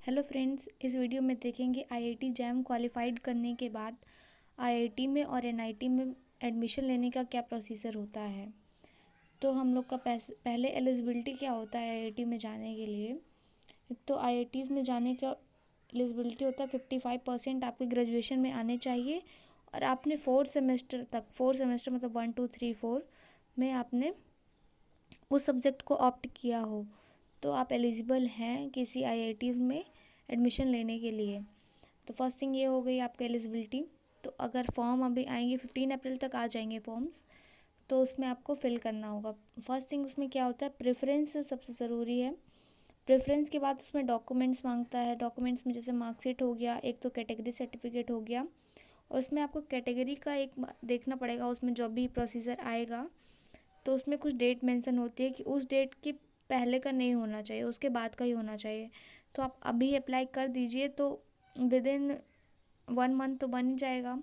Hello friends, इस video में देखेंगे आईआईटी जैम क्वालिफाइड करने के बाद आईआईटी में और एनआईटी में एडमिशन लेने का क्या प्रोसीजर होता है। तो हम लोग का पहले एलिजिबिलिटी क्या होता है आईआईटी में जाने के लिए। एक तो आईआईटीज़ में जाने का एलिजिबिलिटी होता है 55% आपके ग्रेजुएशन में आने चाहिए और आपने 4 सेमेस्टर मतलब 1 2 3 4 में आपने उस सब्जेक्ट को ऑप्ट किया हो तो आप एलिजिबल हैं किसी आईआईटीज़ में एडमिशन लेने के लिए। तो फर्स्ट थिंग ये हो गई आपका एलिजिबिलिटी। तो अगर फॉर्म अभी आएंगे 15 अप्रैल तक आ जाएंगे फॉर्म्स, तो उसमें आपको फिल करना होगा। फर्स्ट थिंग उसमें क्या होता है, प्रेफरेंस सबसे ज़रूरी है। प्रेफरेंस के बाद उसमें डॉक्यूमेंट्स मांगता है। डॉक्यूमेंट्स में जैसे मार्कशीट हो गया, एक तो कैटेगरी सर्टिफिकेट हो गया, और उसमें आपको कैटेगरी का एक देखना पड़ेगा। उसमें जो भी प्रोसीजर आएगा तो उसमें कुछ डेट मेंशन होती है कि उस डेट के पहले का नहीं होना चाहिए, उसके बाद का ही होना चाहिए। तो आप अभी अप्लाई कर दीजिए तो विद इन 1 मंथ तो बन ही जाएगा।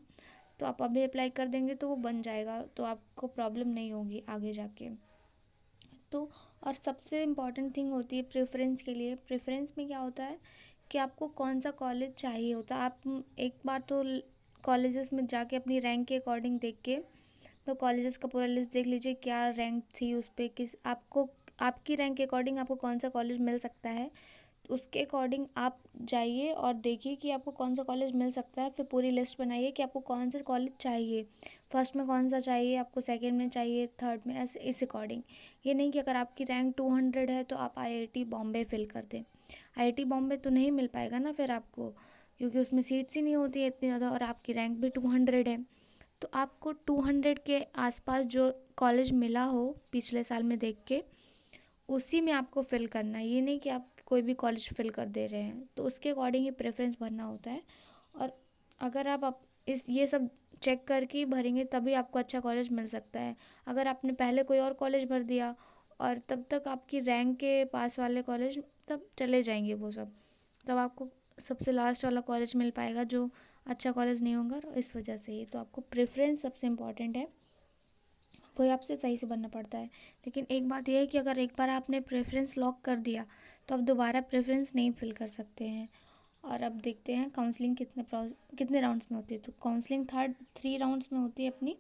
तो आप अभी अप्लाई कर देंगे तो वो बन जाएगा, तो आपको प्रॉब्लम नहीं होगी आगे जाके। तो और सबसे इम्पॉर्टेंट थिंग होती है प्रेफरेंस के लिए। प्रेफरेंस में क्या होता है कि आपको कौन सा कॉलेज चाहिए होता है। आप एक बार तो कॉलेजेस में जाके अपनी रैंक के अकॉर्डिंग देख के तो कॉलेजेस का पूरा लिस्ट देख लीजिए, क्या रैंक थी उस पर, किस आपको आपकी रैंक के अकॉर्डिंग आपको कौन सा कॉलेज मिल सकता है। उसके अकॉर्डिंग आप जाइए और देखिए कि आपको कौन सा कॉलेज मिल सकता है। फिर पूरी लिस्ट बनाइए कि आपको कौन सा कॉलेज चाहिए, फर्स्ट में कौन सा चाहिए आपको, सेकंड में चाहिए, थर्ड में, ऐसे इस अकॉर्डिंग। ये नहीं कि अगर आपकी रैंक 200 है तो आप आईआईटी बॉम्बे फिल कर दें। आईआईटी बॉम्बे तो नहीं मिल पाएगा ना फिर आपको, क्योंकि उसमें सीट्स ही नहीं होती है इतनी ज़्यादा और आपकी रैंक भी 200 है। तो आपको 200 के आसपास जो कॉलेज मिला हो पिछले साल में देख के उसी में आपको फिल करना है। ये नहीं कि आप कोई भी कॉलेज फिल कर दे रहे हैं, तो उसके अकॉर्डिंग ही प्रेफरेंस भरना होता है। और अगर आप इस ये सब चेक करके ही भरेंगे तभी आपको अच्छा कॉलेज मिल सकता है। अगर आपने पहले कोई और कॉलेज भर दिया और तब तक आपकी रैंक के पास वाले कॉलेज तब चले जाएंगे वो सब, तब आपको सबसे लास्ट वाला कॉलेज मिल पाएगा जो अच्छा कॉलेज नहीं होगा। और इस वजह से ही तो आपको प्रेफरेंस सबसे इम्पॉर्टेंट है, वो आपसे सही से बनना पड़ता है। लेकिन एक बात यह है कि अगर एक बार आपने प्रेफरेंस लॉक कर दिया तो आप दोबारा प्रेफरेंस नहीं फिल कर सकते हैं। और अब देखते हैं काउंसलिंग कितने राउंड्स में होती है। तो काउंसलिंग 3 राउंड्स में होती है अपनी।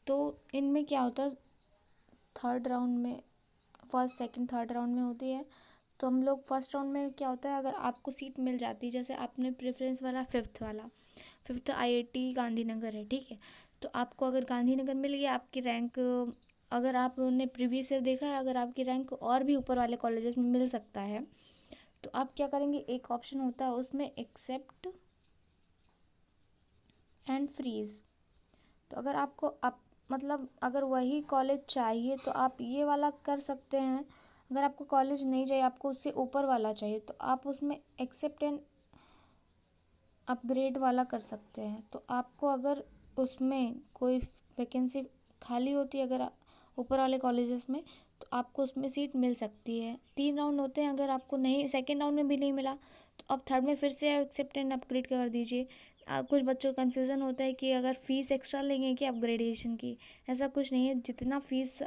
तो इनमें क्या होता है, थर्ड राउंड में, फर्स्ट सेकंड थर्ड राउंड में होती है। तो हम लोग फर्स्ट राउंड में क्या होता है, अगर आपको सीट मिल जाती है, जैसे आपने प्रेफरेंस वाला फिफ्थ आईआईटी गांधीनगर है, ठीक है। तो आपको अगर गांधीनगर मिल गया, आपकी रैंक, अगर आपने प्रीवियस ईयर देखा है, अगर आपकी रैंक और भी ऊपर वाले कॉलेजेस में मिल सकता है तो आप क्या करेंगे, एक ऑप्शन होता है उसमें एक्सेप्ट एंड फ्रीज। तो अगर आपको मतलब अगर वही कॉलेज चाहिए तो आप ये वाला कर सकते हैं। अगर आपको कॉलेज नहीं चाहिए, आपको उससे ऊपर वाला चाहिए, तो आप उसमें एक्सेप्ट एंड अपग्रेड वाला कर सकते हैं। तो आपको अगर उसमें कोई वैकेंसी खाली होती है अगर ऊपर वाले कॉलेजेस में, तो आपको उसमें सीट मिल सकती है। 3 राउंड होते हैं, अगर आपको नहीं, सेकेंड राउंड में भी नहीं मिला तो आप थर्ड में फिर से एक्सेप्ट एंड अपग्रेड कर दीजिए। कुछ बच्चों को कन्फ्यूज़न होता है कि अगर फ़ीस एक्स्ट्रा लेंगे कि अपग्रेडेशन की, ऐसा कुछ नहीं है। जितना फ़ीस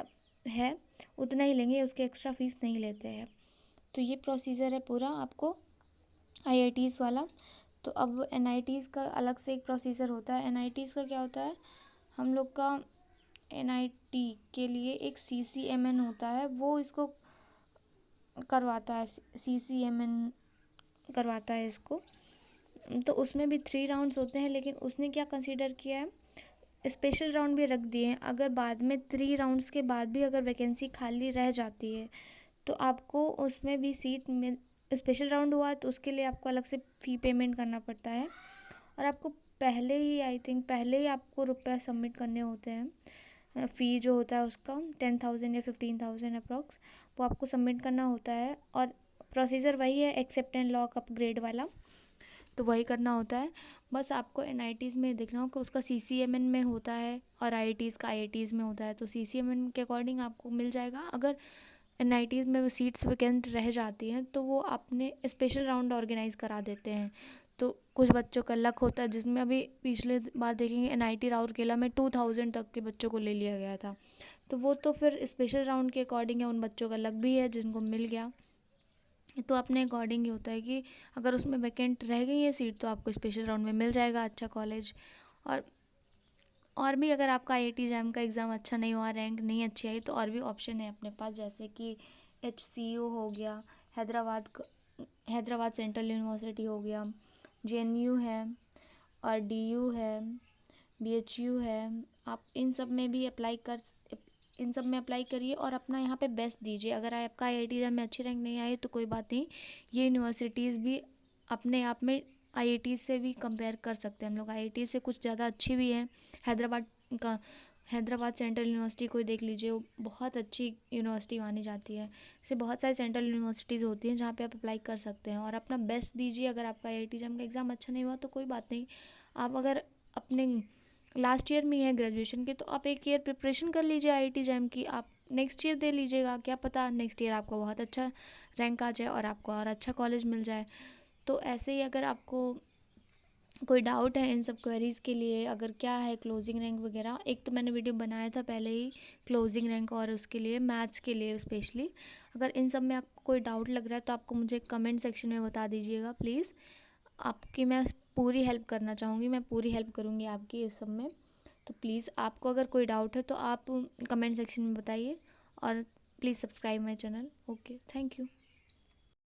है उतना ही लेंगे, उसके एक्स्ट्रा फ़ीस नहीं लेते हैं। तो ये प्रोसीजर है पूरा आपको आईआईटीज़ वाला। तो अब एनआईटीज़ का अलग से एक प्रोसीजर होता है। एनआईटीज़ का क्या होता है, हम लोग का एनआईटी के लिए एक सीसीएमएन होता है, वो इसको करवाता है, सीसीएमएन करवाता है इसको। तो उसमें भी 3 राउंड्स होते हैं, लेकिन उसने क्या कंसीडर किया है, स्पेशल राउंड भी रख दिए हैं। अगर बाद में 3 राउंड्स के बाद भी अगर वैकेंसी खाली रह जाती है तो आपको उसमें भी सीट मिल, स्पेशल राउंड हुआ तो उसके लिए आपको अलग से फ़ी पेमेंट करना पड़ता है। और आपको पहले ही, आई थिंक पहले ही आपको रुपया सबमिट करने होते हैं। फ़ी जो होता है उसका 10,000 या 15,000 अप्रॉक्स, वो आपको सबमिट करना होता है। और प्रोसीजर वही है, एक्सेप्ट एंड लॉक अपग्रेड वाला, तो वही करना होता है। बस आपको एनआईटीज़ में देखना हो कि उसका सीसीएमएन में होता है और आईआईटीज़ का आईआईटीज़ में होता है। तो सीसीएमएन के अकॉर्डिंग आपको मिल जाएगा। अगर एनआईटीज़ में वो सीट्स वैकेंट रह जाती हैं तो वो अपने स्पेशल राउंड ऑर्गेनाइज़ करा देते हैं। तो कुछ बच्चों का लक होता है, जिसमें अभी पिछले बार देखेंगे एनआईटी राउरकेला में 2000 तक के बच्चों को ले लिया गया था। तो वो तो फिर स्पेशल राउंड के अकॉर्डिंग है, उन बच्चों का लक भी है जिनको मिल गया। तो अपने अकॉर्डिंग ही होता है कि अगर उसमें वैकेंट रह गई है सीट तो आपको स्पेशल राउंड में मिल जाएगा अच्छा कॉलेज। और और भी अगर आपका आईआईटी जैम का एग्ज़ाम अच्छा नहीं हुआ, रैंक नहीं अच्छी आई, तो और भी ऑप्शन है अपने पास, जैसे कि एचसीयू हो गया, हैदराबाद सेंट्रल यूनिवर्सिटी हो गया, जेएनयू है, और डीयू है, बीएचयू है। आप इन सब में अप्लाई करिए और अपना यहाँ पे बेस्ट दीजिए। अगर आपका आईआईटी एग्जाम में अच्छी रैंक नहीं आई तो कोई बात नहीं, ये यूनिवर्सिटीज़ भी अपने आप में आईआईटी से भी कंपेयर कर सकते हैं हम लोग, आईआईटी से कुछ ज़्यादा अच्छी भी है। हैदराबाद का हैदराबाद सेंट्रल यूनिवर्सिटी कोई देख लीजिए, वो बहुत अच्छी यूनिवर्सिटी मानी जाती है। ऐसे बहुत सारी सेंट्रल यूनिवर्सिटीज़ होती हैं जहाँ पे आप अप्लाई कर सकते हैं और अपना बेस्ट दीजिए। अगर आपका आईआईटी एग्जाम का एग्ज़ाम अच्छा नहीं हुआ तो कोई बात नहीं, आप अगर अपने लास्ट ईयर में है ग्रेजुएशन के तो आप एक ईयर प्रिपरेशन कर लीजिए आईआईटी जैम की, आप नेक्स्ट ईयर दे लीजिएगा, क्या पता नेक्स्ट ईयर आपको बहुत अच्छा रैंक आ जाए और आपको और अच्छा कॉलेज मिल जाए। तो ऐसे ही अगर आपको कोई डाउट है इन सब क्वेरीज़ के लिए, अगर क्या है क्लोजिंग रैंक वगैरह, एक तो मैंने वीडियो बनाया था पहले ही क्लोजिंग रैंक और उसके लिए मैथ्स के लिए स्पेशली, अगर इन सब में आपको कोई डाउट लग रहा है तो आपको मुझे कमेंट सेक्शन में बता दीजिएगा प्लीज़। आपकी मैं पूरी हेल्प करना चाहूँगी, मैं पूरी हेल्प करूँगी आपकी इस सब में। तो प्लीज़ आपको अगर कोई डाउट है तो आप कमेंट सेक्शन में बताइए और please subscribe my channel. Okay, thank you.